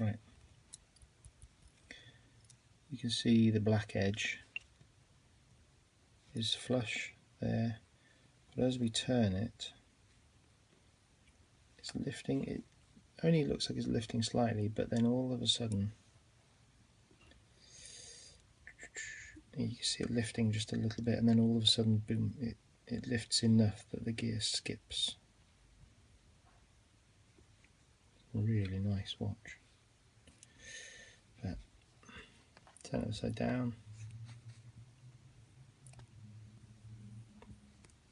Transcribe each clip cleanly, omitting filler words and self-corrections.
Right, you can see the black edge is flush there, but as we turn it, it's lifting. It only looks like it's lifting slightly, but then all of a sudden you can see it lifting just a little bit, and then all of a sudden, boom, it lifts enough that the gear skips. Really nice watch. But turn it upside down.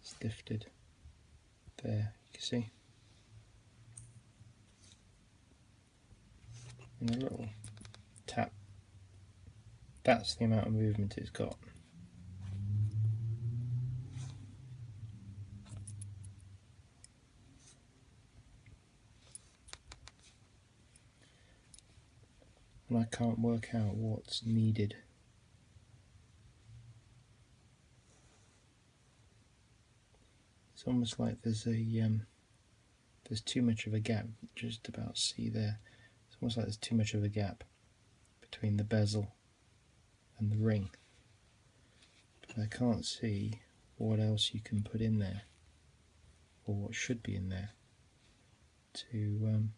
It's lifted. There, you can see. And a little tap. That's the amount of movement it's got. And I can't work out what's needed. It's almost like there's too much of a gap. Just about see there. It's almost like there's too much of a gap between the bezel and the ring. But I can't see what else you can put in there, or what should be in there to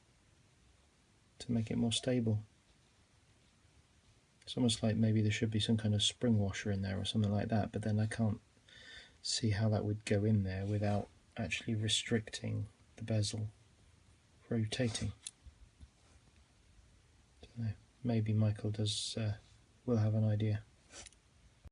make it more stable. It's almost like maybe there should be some kind of spring washer in there or something like that, but then I can't see how that would go in there without actually restricting the bezel rotating. Maybe Michael will have an idea.